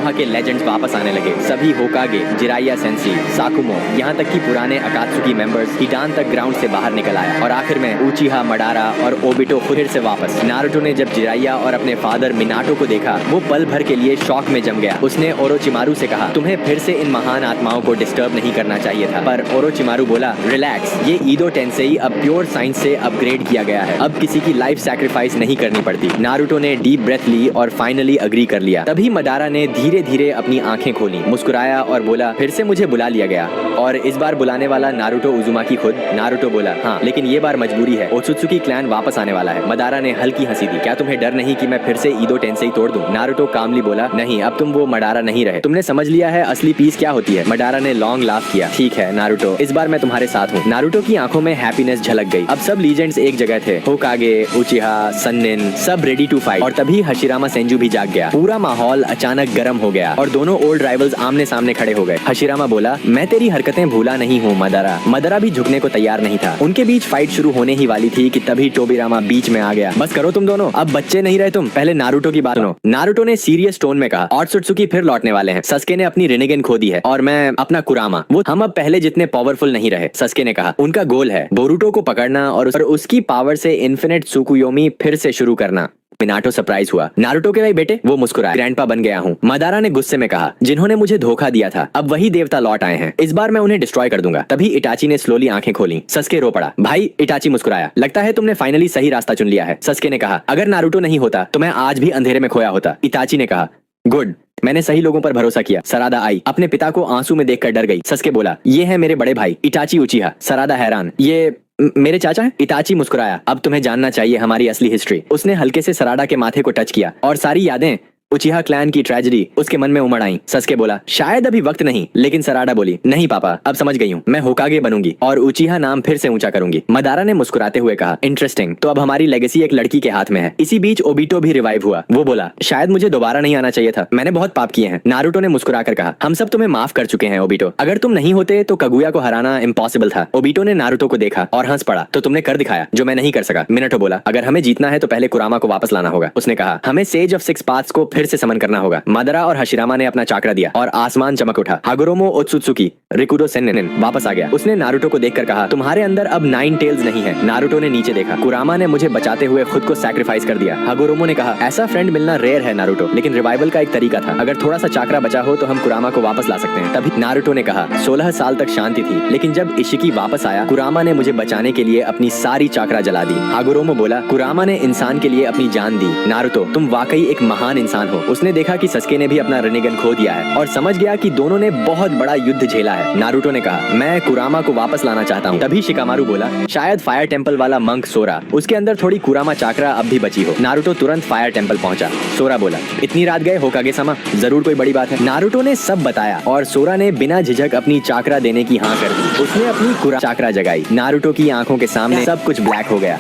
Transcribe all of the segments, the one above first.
Konoha के legends वापस आने लगे। सभी होकागे, जिराया सेंसी, साकुमो, यहाँ तक कि पुराने अकात्सुकी मेंबर्स हिडान तक ग्राउंड से बाहर निकल आया और आखिर में उचिहा, मडारा और ओबिटो फिर से वापस। नारुतो ने जब जिराया और अपने फादर मिनाटो को देखा, वो पल भर के लिए शॉक में जम गया। उसने ओरोचिमारू से कहा, तुम्हें फिर से इन महान आत्माओं को डिस्टर्ब नहीं करना चाहिए था। पर ओरोचिमारू बोला, रिलैक्स, ये ईदो टेंसेई अब प्योर साइंस से अपग्रेड किया गया है, अब किसी की लाइफ सैक्रिफाइस नहीं करनी पड़ती। नारुतो ने डीप ब्रेथ ली और फाइनली अग्री कर लिया। तभी मडारा ने धीरे धीरे अपनी आंखें खोली, मुस्कुराया और बोला, फिर से मुझे बुला लिया गया, और इस बार बुलाने वाला नारुतो उजुमाकी खुद। नारुतो बोला, हाँ, लेकिन ये बार मजबूरी है, ओत्सुत्सुकी क्लैन वापस आने वाला है। मडारा ने हल्की हंसी दी, क्या तुम्हें डर नहीं कि मैं फिर से ईदो टेंसेई तोड़ दूं? नारुतो कामली बोला, नहीं, अब तुम वो मडारा नहीं रहे, तुमने समझ लिया है असली पीस क्या होती है। मडारा ने लॉन्ग लाफ किया, ठीक है नारुतो, इस बार मैं तुम्हारे साथ हूँ। नारुतो की आंखों में हैप्पीनेस झलक गई। अब सब लीजेंड्स एक जगह थे, होकागे, उचिहा, सन्निन, सब रेडी टू फाइट। और तभी हशिरामा सेंजू भी जाग गया। पूरा माहौल अचानक गर्म हो गया और दोनों ओल्ड राइवल्स आमने सामने खड़े हो गए। हशिरामा बोला, मैं तेरी हरकतें भूला नहीं हूँ मदारा। मदारा भी झुकने को तैयार नहीं था। उनके बीच फाइट शुरू होने ही वाली थी कि तभी टोबिरामा बीच में आ गया। बस करो तुम दोनों, अब बच्चे नहीं रहे तुम, पहले नारुतो की बात सुनो। नारुतो ने सीरियस टोन में कहा, ओत्सुत्सुकी फिर लौटने वाले हैं। सस्के ने अपनी रिनेगन खो दी है और मैं अपना कुरामा, वो हम अब पहले जितने पावरफुल नहीं रहे। सस्के ने कहा, उनका गोल है बोरुटो को पकड़ना और उसकी पावर से इन्फिनिट सुकुयोमी फिर से शुरू करना। मिनाटो सरप्राइज हुआ, नारुतो के भाई बेटे? वो मुस्कुराया, ग्रैंडपा बन गया हूँ। मदारा ने गुस्से में कहा, जिन्होंने मुझे धोखा दिया था अब वही देवता लौट आए हैं, इस बार मैं उन्हें डिस्ट्रॉय कर दूंगा। तभी इटाची ने स्लोली आंखें खोली। सस्के रो पड़ा। भाई, इटाची मुस्कुराया, लगता है तुमने फाइनली सही रास्ता चुन लिया है। सस्के ने कहा, अगर नारुतो नहीं होता तो मैं आज भी अंधेरे में खोया होता। इटाची ने कहा, गुड, मैंने सही लोगों पर भरोसा किया। सरादा आई, अपने पिता को आंसू में देखकर डर गई। सस्के बोला, ये है मेरे बड़े भाई इटाची उचिहा। सरादा हैरान, ये मेरे चाचा हैं? इटाची मुस्कुराया, अब तुम्हें जानना चाहिए हमारी असली हिस्ट्री। उसने हल्के से सराडा के माथे को टच किया और सारी यादें, उचिहा क्लैन की ट्रेजेडी उसके मन में उमड़ आई। सस्के बोला, शायद अभी वक्त नहीं, लेकिन सराडा बोली, नहीं पापा, अब समझ गई हूँ, मैं होकागे बनूंगी और उचिहा नाम फिर से ऊंचा करूंगी। मदारा ने मुस्कुराते हुए कहा, इंटरेस्टिंग, तो अब हमारी लेगेसी एक लड़की के हाथ में है। इसी बीच ओबिटो भी रिवाइव हुआ। वो बोला, शायद मुझे दोबारा नहीं आना चाहिए था, मैंने बहुत पाप किए हैं। नारुतो ने मुस्कुराकर कहा, हम सब तुम्हें माफ कर चुके हैं ओबिटो, अगर तुम नहीं होते तो कगुया को हराना इम्पॉसिबल था। ओबिटो ने नारुतो को देखा और हंस पड़ा, तो तुमने कर दिखाया जो मैं नहीं कर सका। मिनाटो बोला, अगर हमें जीतना है तो पहले कुरामा को वापस लाना होगा। उसने कहा, हमें सेज ऑफ सिक्स पाथ्स को फिर से समन करना होगा। मदारा और हशिरामा ने अपना चाकरा दिया और आसमान चमक उठा। हागुरोमो ओत्सुत्सुकी रिकुडो सेन्निन वापस आ गया। उसने नारुतो को देखकर कहा, तुम्हारे अंदर अब 9 टेल्स नहीं है। नारुतो ने नीचे देखा, कुरामा ने मुझे बचाते हुए खुद को सैक्रिफाइस कर दिया। हागुरोमो ने कहा, ऐसा फ्रेंड मिलना रेयर है नारुतो, लेकिन रिवाइवल का एक तरीका था, अगर थोड़ा सा चाकरा बचा हो तो हम कुरामा को वापस ला सकते हैं। तभी नारुतो ने कहा, 16 साल तक शांति थी, लेकिन जब इशिकी वापस आया, कुरामा ने मुझे बचाने के लिए अपनी सारी चाकरा जला दी। हागुरोमो बोला, कुरामा ने इंसान के लिए अपनी जान दी। नारुतो, तुम वाकई एक महान इंसान हो। उसने देखा कि सस्के ने भी अपना रिनेगन खो दिया है और समझ गया कि दोनों ने बहुत बड़ा युद्ध झेला है। नारुतो ने कहा, मैं कुरामा को वापस लाना चाहता हूँ। तभी शिकामारू बोला, शायद फायर टेंपल वाला मंक सोरा, उसके अंदर थोड़ी कुरामा चाकरा अब भी बची हो। नारुतो तुरंत फायर टेंपल पहुंचा। सोरा बोला, इतनी रात गए होकागे समा, जरूर कोई बड़ी बात है। नारुतो ने सब बताया और सोरा ने बिना झिझक अपनी चाकरा देने की हाँ कर दी। उसने अपनी कुरामा चाकरा जगाई। नारुतो की आंखों के सामने सब कुछ ब्लैक हो गया।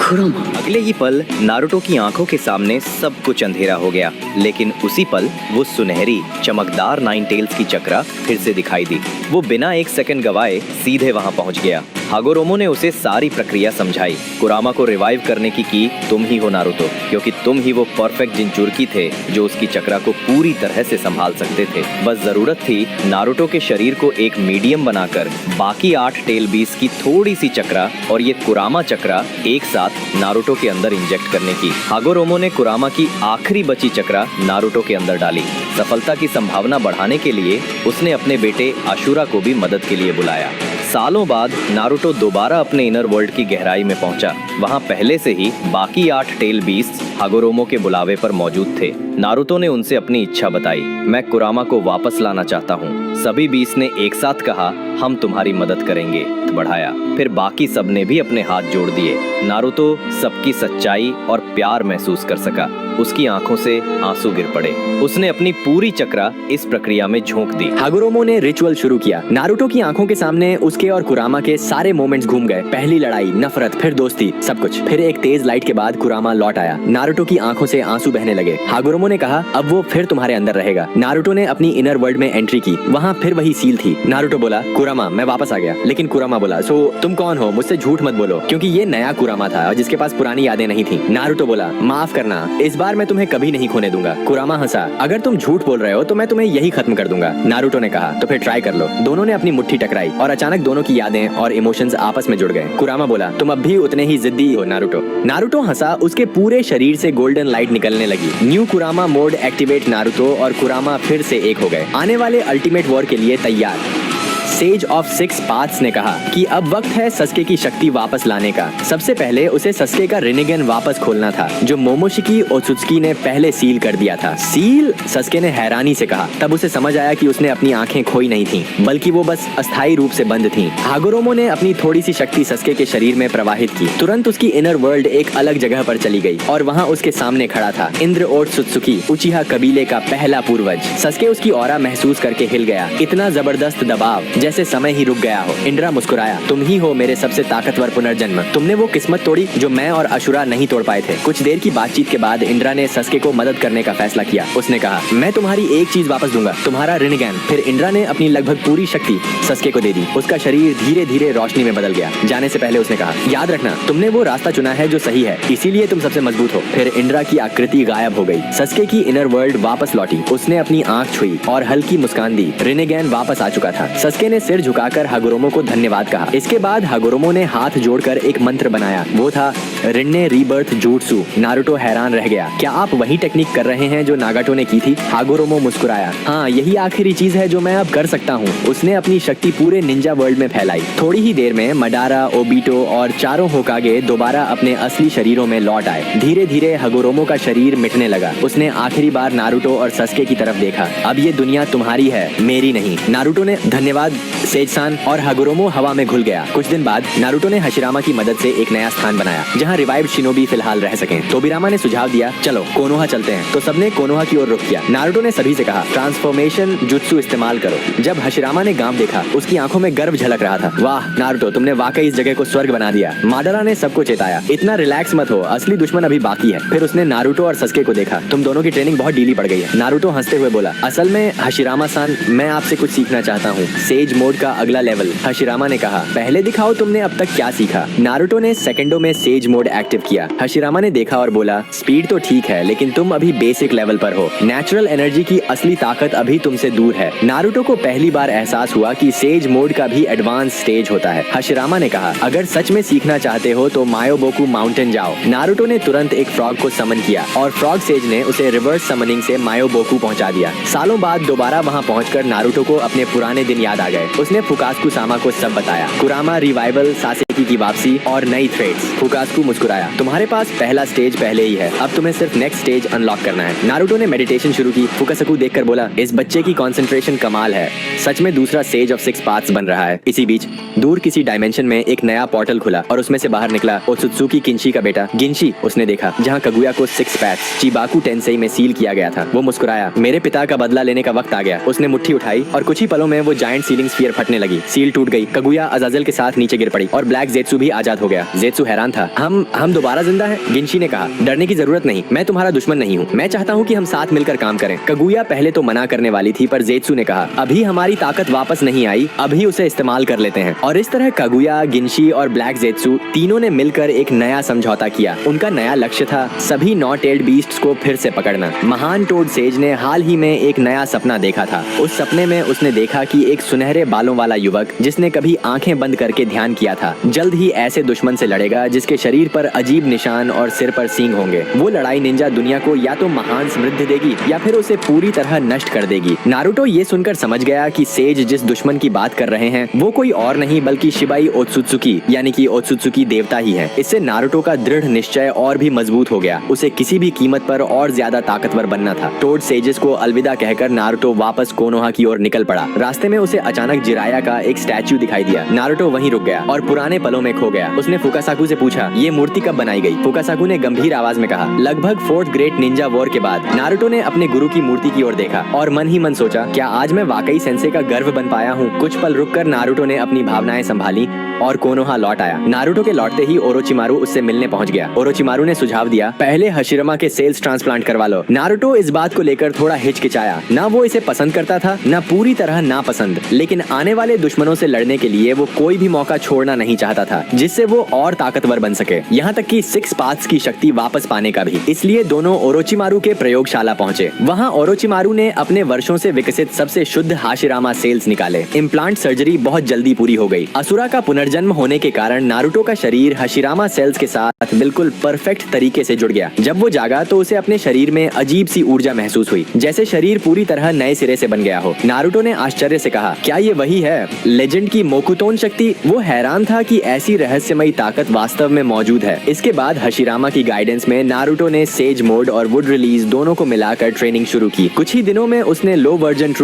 अगले ही पल नारुतो की आंखों के सामने सब कुछ अंधेरा हो गया, लेकिन उसी पल वो सुनहरी चमकदार 9 टेल्स की चक्रा फिर से दिखाई दी। वो बिना एक सेकंड गवाए सीधे वहां पहुंच गया। हागुरोमो ने उसे सारी प्रक्रिया समझाई। कुरामा को रिवाइव करने की तुम ही हो नारुतो, क्योंकि तुम ही वो परफेक्ट जिंचुर्की थे जो उसकी चक्रा को पूरी तरह से संभाल सकते थे। बस जरूरत थी नारुतो के शरीर को एक मीडियम बनाकर बाकी 8 टेल बीस की थोड़ी सी चक्रा और ये कुरामा चक्रा एक साथ नारुतो के अंदर इंजेक्ट करने की। हागुरोमो ने कुरामा की आखिरी बची चक्रा नारुतो के अंदर डाली। सफलता की संभावना बढ़ाने के लिए उसने अपने बेटे आशुरा को भी मदद के लिए बुलाया। सालों बाद नारुतो दोबारा अपने इनर वर्ल्ड की गहराई में पहुंचा। वहां पहले से ही बाकी 8 टेल बीस्ट हागुरोमो के बुलावे पर मौजूद थे। नारुतो ने उनसे अपनी इच्छा बताई, मैं कुरामा को वापस लाना चाहता हूँ। सभी बीस्ट ने एक साथ कहा, हम तुम्हारी मदद करेंगे। बढ़ाया, फिर बाकी सब ने भी अपने हाथ जोड़ दिए। नारुतो सबकी सच्चाई और प्यार महसूस कर सका। उसकी आंखों से आंसू गिर पड़े। उसने अपनी पूरी चक्रा इस प्रक्रिया में झोंक दी। हागुरोमो ने रिचुअल शुरू किया। नारुतो की आंखों के सामने उसके और कुरामा के सारे मोमेंट्स घूम गए। पहली लड़ाई, नफरत, फिर दोस्ती, सब कुछ। फिर एक तेज लाइट के बाद कुरामा लौट आया। नारुतो की आंखों से आंसू बहने लगे। हागुरोमो ने कहा, अब वो फिर तुम्हारे अंदर रहेगा। नारुतो ने अपनी इनर वर्ल्ड में एंट्री की। वहाँ फिर वही सील थी। नारुतो बोला, कुरामा मैं वापस आ गया। लेकिन कुरामा बोला, सो तुम कौन हो? मुझसे झूठ मत बोलो, क्योंकि ये नया कुरामा था जिसके पास पुरानी यादें नहीं थी। नारुतो बोला, माफ करना, इस बार बार मैं तुम्हें कभी नहीं खोने दूंगा। कुरामा हंसा, अगर तुम झूठ बोल रहे हो तो मैं तुम्हें यही खत्म कर दूंगा। नारुतो ने कहा, तो फिर ट्राई कर लो। दोनों ने अपनी मुट्ठी टकराई और अचानक दोनों की यादें और इमोशंस आपस में जुड़ गए। कुरामा बोला, तुम अब भी उतने ही जिद्दी हो नारुतो। नारुतो हंसा, उसके पूरे शरीर से गोल्डन लाइट निकलने लगी। न्यू कुरामा मोड एक्टिवेट। नारुतो और कुरामा फिर से एक हो गए, आने वाले अल्टीमेट वॉर के लिए तैयार। सेज ऑफ सिक्स पाथ्स ने कहा कि अब वक्त है सस्के की शक्ति वापस लाने का। सबसे पहले उसे सस्के का रिनिगन वापस खोलना था, जो मोमोशिकी ओत्सुत्सुकी ने पहले सील कर दिया था। सील? सस्के ने हैरानी से कहा। तब उसे समझ आया कि उसने अपनी आंखें खोई नहीं थीं, बल्कि वो बस अस्थायी रूप से बंद थीं। हागुरोमो ने अपनी थोड़ी सी शक्ति सस्के के शरीर में प्रवाहित की। तुरंत उसकी इनर वर्ल्ड एक अलग जगह पर चली गई और वहाँ उसके सामने खड़ा था इंद्र ओत्सुत्सुकी, उचिहा कबीले का पहला पूर्वज। सस्के उसकी ऑरा महसूस करके हिल गया। इतना जबरदस्त दबाव जैसे समय ही रुक गया हो। इंद्रा मुस्कुराया, तुम ही हो मेरे सबसे ताकतवर पुनर्जन्म। तुमने वो किस्मत तोड़ी जो मैं और अशुरा नहीं तोड़ पाए थे। कुछ देर की बातचीत के बाद इंद्रा ने सस्के को मदद करने का फैसला किया। उसने कहा, मैं तुम्हारी एक चीज वापस दूंगा, तुम्हारा रिनिगन। फिर इंद्रा ने अपनी लगभग पूरी शक्ति सस्के को दे दी। उसका शरीर धीरे धीरे रोशनी में बदल गया। जाने से पहले उसने कहा, याद रखना तुमने वो रास्ता चुना है जो सही है, इसीलिए तुम सबसे मजबूत हो। फिर इंद्रा की आकृति गायब हो गई। सस्के की इनर वर्ल्ड वापस लौटी। उसने अपनी आंख छुई और हल्की मुस्कान दी। रिनिगन वापस आ चुका था। सस्के ने सिर झुकाकर हागुरोमो को धन्यवाद कहा। इसके बाद हागुरोमो ने हाथ जोड़कर एक मंत्र बनाया। वो था रिन्ने रीबर्थ जूट्सु। नारुतो हैरान रह गया। क्या आप वही टेक्निक कर रहे हैं जो नागाटो ने की थी? हागुरोमो मुस्कुराया, हाँ, यही आखिरी चीज है जो मैं अब कर सकता हूँ। उसने अपनी शक्ति पूरे निंजा वर्ल्ड में फैलाई। थोड़ी ही देर में मडारा, ओबिटो और चारों होकागे दोबारा अपने असली शरीरों में लौट आए। धीरे धीरे हागुरोमो का शरीर मिटने लगा। उसने आखिरी बार नारुतो और सस्के की तरफ देखा। अब ये दुनिया तुम्हारी है, मेरी नहीं। नारुतो ने धन्यवाद सेज-सान, और हागुरोमो हवा में घुल गया। कुछ दिन बाद नारुतो ने हशिरामा की मदद से एक नया स्थान बनाया जहां रिवाइव्ड शिनोबी फिलहाल रह सकें। तोबिरामा ने सुझाव दिया, चलो कोनोहा चलते हैं। तो सबने कोनोहा की ओर रुख किया। नारुतो ने सभी से कहा, ट्रांसफॉर्मेशन जुत्सु इस्तेमाल करो। जब हशिरामा ने गांव देखा, उसकी आंखों में गर्व झलक रहा था। वाह नारुतो, तुमने वाकई इस जगह को स्वर्ग बना दिया। माडारा ने सबको चेताया, इतना रिलैक्स मत हो, असली दुश्मन अभी बाकी है। फिर उसने नारुतो और सस्के को देखा। तुम दोनों की ट्रेनिंग बहुत ढीली पड़ गई है। नारुतो हंसते हुए बोला, असल में हशिरामा सान, मैं आपसे कुछ सीखना चाहता हूँ। सेज मोड का अगला लेवल। हशिरामा ने कहा, पहले दिखाओ तुमने अब तक क्या सीखा। नारुतो ने सेकंडों में सेज मोड एक्टिव किया। हशिरामा ने देखा और बोला, स्पीड तो ठीक है, लेकिन तुम अभी बेसिक लेवल पर हो। नेचुरल एनर्जी की असली ताकत अभी तुमसे दूर है। नारुतो को पहली बार एहसास हुआ कि सेज मोड का भी एडवांस स्टेज होता है। हशिरामा ने कहा, अगर सच में सीखना चाहते हो तो मायोबोकू माउंटेन जाओ। नारुतो ने तुरंत एक फ्रॉग को समन किया और फ्रॉग सेज ने उसे रिवर्स समनिंग से मायोबोकू पहुंचा दिया। सालों बाद दोबारा वहां पहुंचकर नारुतो को अपने पुराने दिन याद आ गए। उसने फुकास्कु सामा को सब बताया, कुरामा रिवाइवल, सासेकी की वापसी और नई थ्रेड्स। फुकास्कु मुस्कुराया, तुम्हारे पास पहला स्टेज पहले ही है, अब तुम्हें सिर्फ नेक्स्ट स्टेज अनलॉक करना है। नारुतो ने मेडिटेशन शुरू की। फुकासाकु देखकर बोला, इस बच्चे की कंसंट्रेशन कमाल है, सच में दूसरा सेज ऑफ सिक्स पाथ्स बन रहा है। इसी बीच दूर किसी डायमेंशन में एक नया पोर्टल खुला और उसमें से बाहर निकला ओत्सुत्सुकी किंशी का बेटा गिंशी। उसने देखा जहाँ कगुया को सिक्स पैथ्स चिबाकू टेंसेई में सील किया गया था। वो मुस्कुराया, मेरे पिता का बदला लेने का वक्त आ गया। उसने मुट्ठी उठाई और कुछ ही पलों में वो जायंट सीलिंग स्फीयर फटने लगी। सील टूट गई। कगुया अजाजेल के साथ नीचे गिर पड़ी और ब्लैक जेत्सु भी आजाद हो गया। जेत्सु हैरान था, हम दोबारा जिंदा हैं? गिंशी ने कहा, डरने की जरूरत नहीं, मैं तुम्हारा दुश्मन नहीं हूँ। मैं चाहता हूँ कि हम साथ मिलकर काम करें। कगुया पहले तो मना करने वाली थी, पर जेत्सु ने कहा, अभी हमारी ताकत वापस नहीं आई, अभी उसे इस्तेमाल कर लेते हैं। और इस तरह कगुया, गिंशी और ब्लैक जेत्सु तीनों ने मिलकर एक नया समझौता किया। उनका नया लक्ष्य था सभी नॉ टेल्ड बीस्ट्स को फिर से पकड़ना। महान टोड सेज ने हाल ही में एक नया सपना देखा था। उस सपने में उसने देखा कि एक सुनहरे बालों वाला युवक, जिसने कभी आंखें बंद करके ध्यान किया था, जल्द ही ऐसे दुश्मन से लड़ेगा जिसके शरीर पर अजीब निशान और सिर पर सींग होंगे। वो लड़ाई निंजा दुनिया को या तो महान समृद्धि देगी या फिर उसे पूरी तरह नष्ट कर देगी। नारुतो ये सुनकर समझ गया कि सेज जिस दुश्मन की बात कर रहे हैं वो कोई और नहीं बल्कि शिबाई ओत्सुत्सुकी यानी कि ओत्सुत्सुकी देवता ही है। इससे नारुतो का दृढ़ निश्चय और भी मजबूत हो गया। उसे किसी भी कीमत पर और ज्यादा ताकतवर बनना था। टोड सेजेस को अलविदा कहकर नारुतो वापस कोनोहा की ओर निकल पड़ा। रास्ते में उसे अचानक जिराया का एक स्टैच्यू दिखाई दिया। नारुतो वहीं रुक गया और पुराने पलों में खो गया। उसने फुकासाकु से पूछा, ये मूर्ति कब बनाई गई? फुकासाकु ने गंभीर आवाज में कहा, लगभग 4th ग्रेट निंजा वॉर के बाद। नारुतो ने अपने गुरु की मूर्ति की ओर देखा और मन ही मन सोचा, क्या आज मैं वाकई सेंसे का गर्व बन पाया हूँ? कुछ पल रुककर नारुतो ने अपनी भावनाएं संभाली और कोनोहा लौट आया। नारुतो के लौटते ही ओरोचिमारू उससे मिलने पहुंच गया। ओरोचिमारू ने सुझाव दिया, पहले हशिरामा के सेल्स ट्रांसप्लांट करवा लो। नारुतो इस बात को लेकर थोड़ा हिचकिचाया। ना वो इसे पसंद करता था, ना पूरी तरह नापसंद, लेकिन आने वाले दुश्मनों से लड़ने के लिए वो कोई भी मौका छोड़ना नहीं चाहता था जिससे वो और ताकतवर बन सके, यहाँ तक कि सिक्स पाथ्स की शक्ति वापस पाने का भी। इसलिए दोनों ओरोचिमारू के प्रयोगशाला पहुंचे। वहाँ ओरोचिमारू ने अपने वर्षों से विकसित सबसे शुद्ध हाशिरामा सेल्स निकाले। इम्प्लांट सर्जरी बहुत जल्दी पूरी हो गई। असुरा का पुनर्जन्म होने के कारण नारुतो का शरीर हशिरामा सेल्स के साथ बिल्कुल परफेक्ट तरीके से जुड़ गया। जब वो जागा तो उसे अपने शरीर में अजीब सी ऊर्जा महसूस हुई, जैसे शरीर पूरी तरह नए सिरे से बन गया हो। नारुतो ने आश्चर्य से कहा, क्या ये वही है लेजेंड की मोकुतोन शक्ति? वो हैरान था कि ऐसी रहस्यमयी ताकत वास्तव में मौजूद है। इसके बाद हशिरामा की गाइडेंस में नारुतो ने सेज मोड और वुड रिलीज दोनों को मिलाकर ट्रेनिंग शुरू की। कुछ ही दिनों में उसने लो वर्जन ट्रू